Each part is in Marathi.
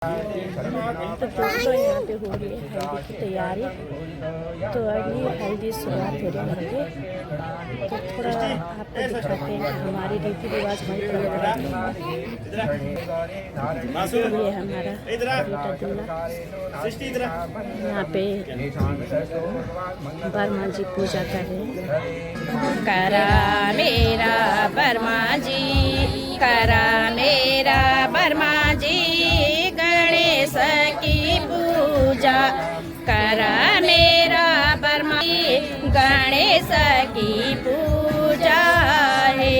तो दोस्तों यहाँ पे हो रही है हल्दी की तैयारी। तो अभी हल्दी शुरुआत हो रही है। तो थोड़ा आपको दिखाते हैं हमारे रीति रिवाज हमारी परंपरा। ये हमारा बेटा दूल्हा यहाँ पे बर्मा जी पूजा कर रहे हैं। करा मेरा बर्मा जी, करा मेरा बर्मा जी, गणेश की पूजा। करा मेरा बर्मा जी, गणेश की पूजा है।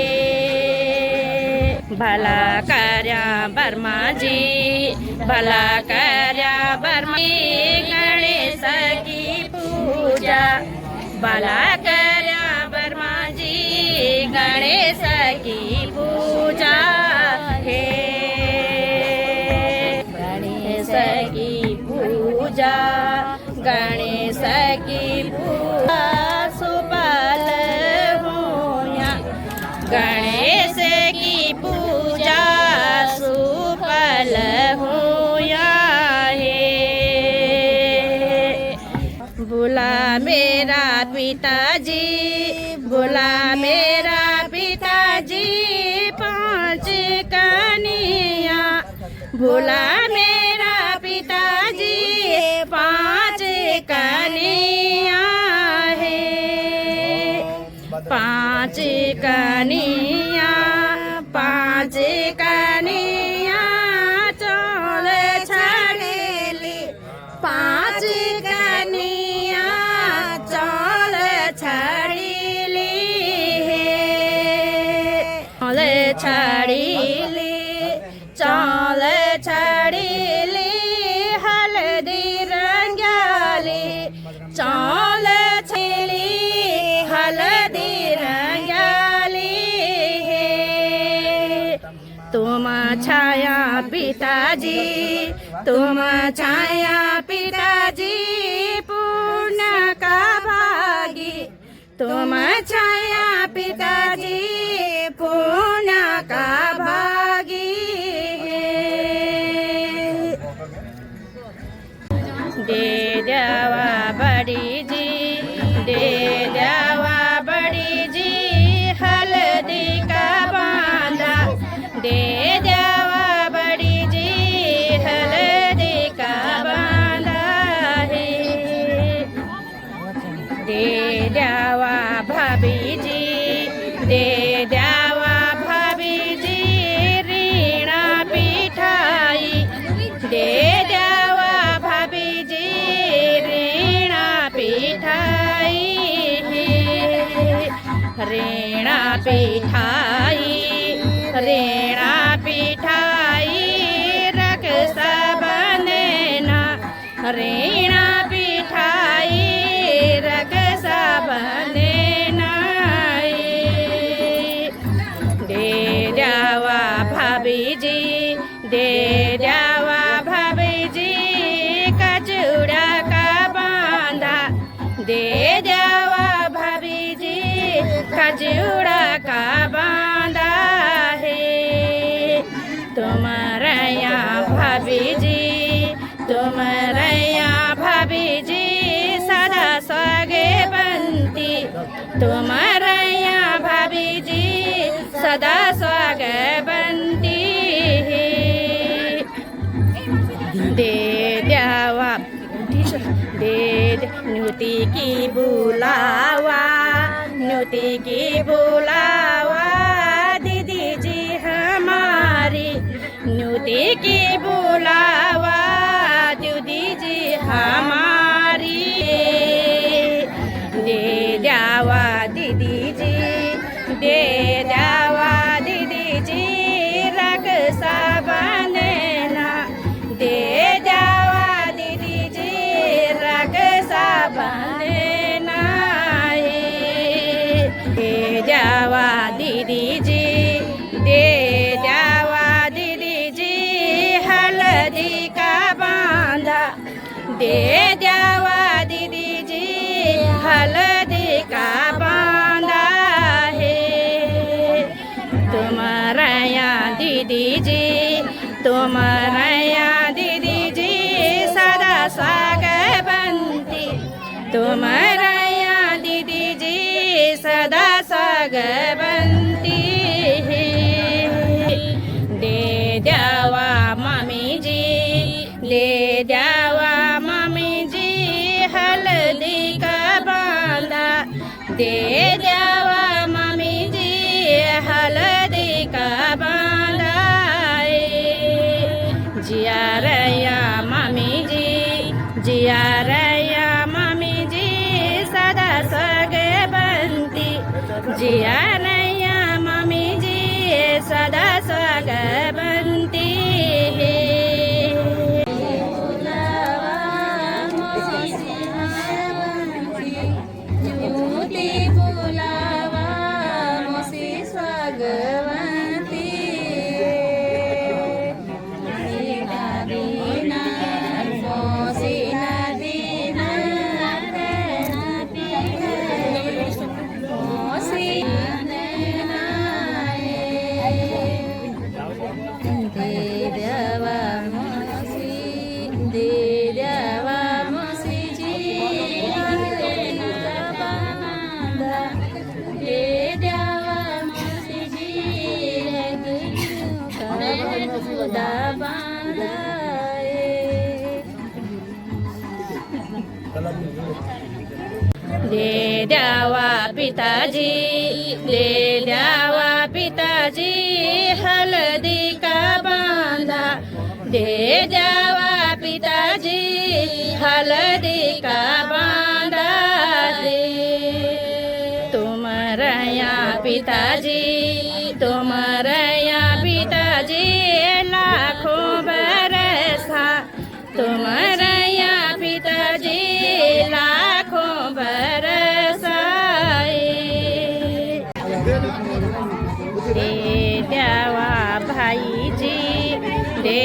भला कर्या बर्मा जी, भला कर्या बर्मा जी, गणेश की पूजा। भला कर्या बर्मा जी, गणेश की पूजा है। गणेश की पूजा, गणेश की पूजा सुफल होया। गणेश की पूजा सुफल होया है। बोला मेरा पिताजी, बोला मेरा पिताजी, पांच कन्या। बोला मेरा पिताजी, पांच कन्या है। पांच कन्या, पांच कन्या चौल छड़ेली। पांच कन्या चौल छड़ीली है। चौल छड़ीली, चौल छड़ीली, हल्दी रंगाली। चौल छड़ी हल्दी रंगाली है। तुम छाया पिताजी, तुम छाया पिताजी, पूर्ण का भागी। तुम छाया पिताजी, पूर्ण का भागी है। दे देवा बड़ी जी, दे देवा बड़ी जी, हल्दी का बांधा। दे देवा बड़ी जी, हल्दी का बांधा है। दे देवा भाभी जी, दे देवा भाभी जी, रीणा पिठाई। दे देवा भाभी जी, रीणा पिठाई है। रीणा पिठाई, रीणा पिठाई, रक्षा बंधना। रीणा पिठाई, रक्षा बंधना है। दे देवा भाभी जी, दे देवा भाभी जी, कचूड़ा का बांधा। दे देवा भाभी जी, कचूड़ा का बांधा है। तुम्हारा यहाँ भाभी जी, तुम्हारा यहाँ भाभी जी, सदा स्वागे बनती। तुम्हारा यहाँ भाभी जी, सदा स्वागे बनती है। दे देवा, दे न्यूति की बुलावा, न्यूति की बुलावा, दीदी जी हमारी। न्यूति की बुलावा, दीदी जी हमारी। दे देवा दीदी जी, दे देवा दीदी जी, रक्षा बंधना। दे देवा दीदी जी, रक्षा बंधना है। दे देवा दीदी जी, दे देवा दीदी जी, हल्दी का बांधा। दे देवा दीदी जी, हल्दी का बांधा है। तुम्हारा यहाँ दीदी जी, तुम्हारा यहाँ दीदी दे द्यावा मामीजी हळदी का बांधा दे द्यावा मामीजी हळदी का बांधा जिया रया मामीजी जिया रया मामीजी सदा सगे बनती जिया रया मामीजी सदा सगे बनती दे द्यावा पिताजी दे द्यावा पिताजी हळदी का बांधा दे द्यावा पिताजी हळदी का बांधा दे तुमरया पिताजी तुमरया पिताजी लाखों बरसा तुमरया पिताजी लाखों दे द्यावा भाईजी दे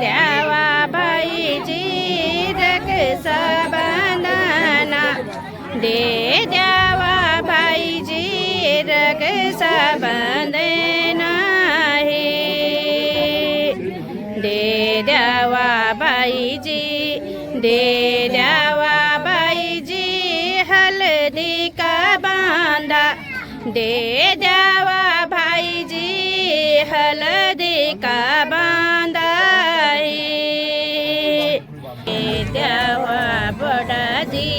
द्यावा भाईजी रक्षा बंधना दे द्यावा भाईजी रक्षा बंधना दे द्यावा भाईजी दे द्यावा भाईजी हळदी का बांधा दे द्यावा भाईजी हळदी का बांधा दे द्यावा बडाजी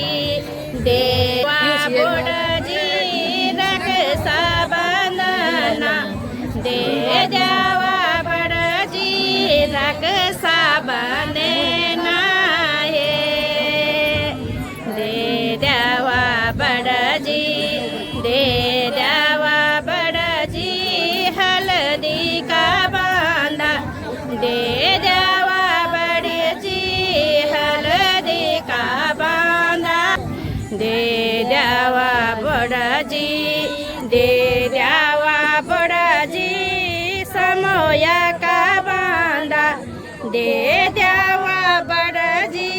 देवा बडाजी रक्षा बंधना दे द्यावा बडाजी रक्षा बंधना दे द्यावा बडाजी दे द्यावा बडाजी हळदी का बांधा दे द्यावा बडाजी हळदी का बांधा दे द्यावा बडाजी दे द्यावा बडाजी समोया का बांधा दे द्यावा बडाजी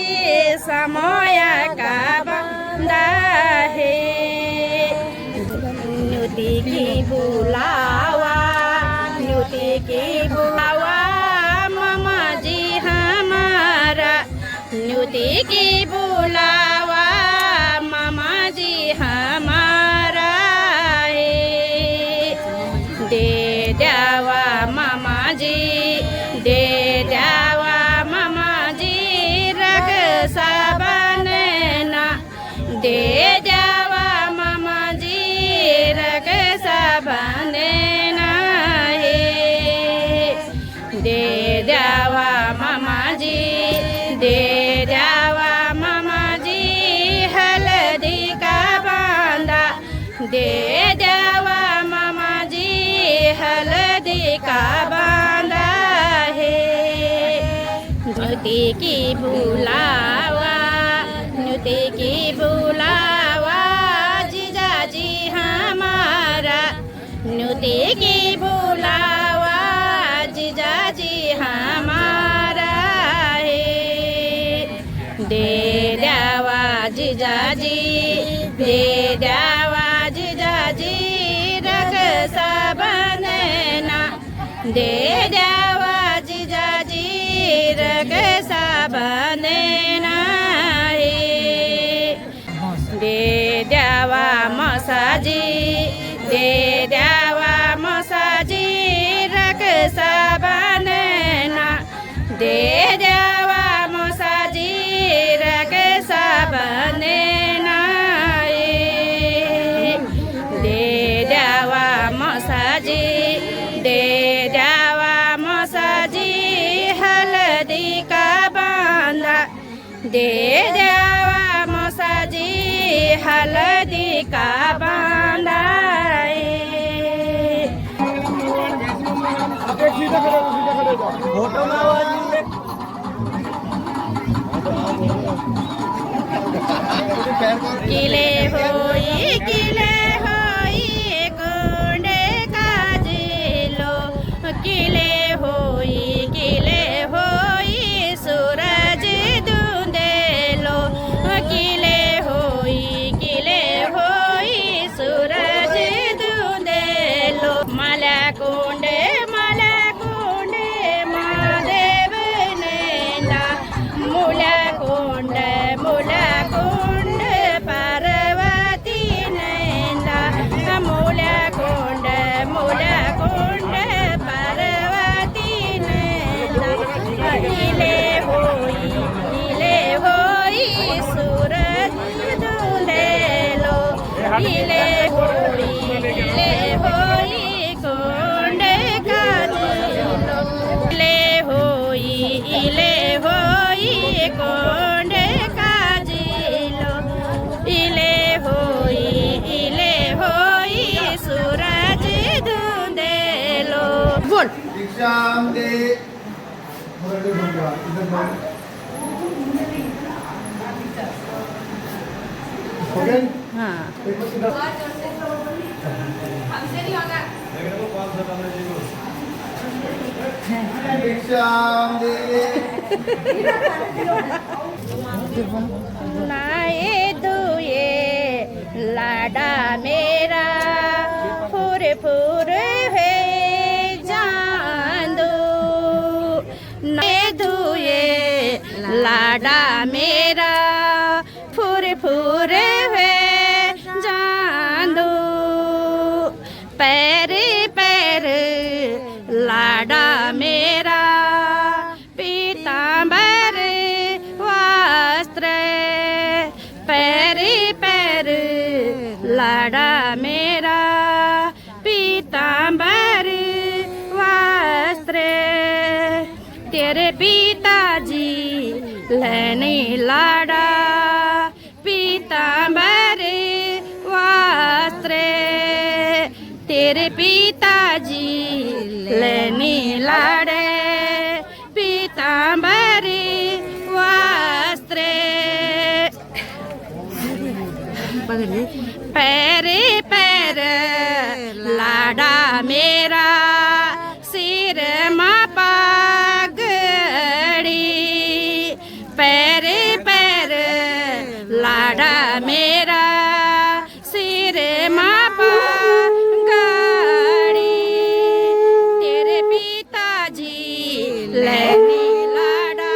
समोया का बांधा न्यूति की बुलावा न्यूति की बुलावा मामा जी हमारा न्यूति की बुलावा मामा जी हमारा दे द्यावा मामा जी दे द्यावा मामा जी रक्षा बंधना दे द्यावा मामा जी रक्षा बंधना दे द्यावा मामा जी दे द्यावा मामा जी हळदी का बांधा दे द्यावा मामा जी हळदी का बांधा न्यूति की बुलावा न्यूति की बुलावा जीजाजी हमारा न्यूति की बुलावा जीजाजी हमारा दे द्यावा जीजाजी दे द्यावा जीजाजी रक्षा बंधना दे द्यावा जीजाजी रक्षा बंधना दे द्यावा मसाजी दे द्यावा मसाजी रक्षा बंधना दे द्यावा दे द्यावा मोसाजी हळदी का बांधाई किले होई कोंडे काजिलो किले होई सूरज धुंदेलो किले होई सूरज धुंदेलो मला कोंडे महादेव नैना मुला कोंड पार्वती नैना मुला कोंड पार्वती नैना इले होई सूरज धुंदेलो इले होई कोंड काजिलो इले होई कोंड काजिलो इले होई सूरज धुंदेलो बोल श्याम दे हाँ श्याम दे नाए दुए लाडा मेरा फुर है जान दो नाए दुए लाडा मेरा फुर है जान दो पैर लाडा मेरा पीतांबर वस्त्र पैर लाडा मेरा पीतांबर वस्त्र तेरे पिताजी लेने लाडा पीतांबर वस्त्र तेरे पिताजी लेने लाडे पीतांबरी वस्त्र पैर लाडा मेरा सिर में पगड़ी पैर लाडा मेरा सिर में पगड़ी तेरे पिताजी लेने लाडा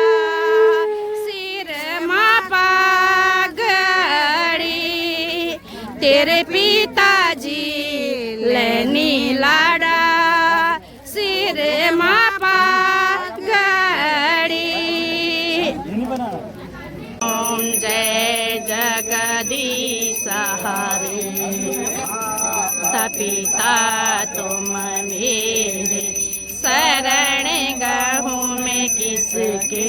सिर में पगड़ी तेरे पिताजी लेने लाडा सिर में पगड़ी ओम जय जगदीश हरे पिता तुम मेरे शरण गहूँ मैं किसके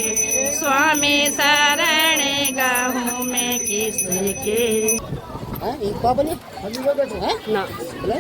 स्वामी शरण गहूँ मैं किसके एक बाबा ने ना बोला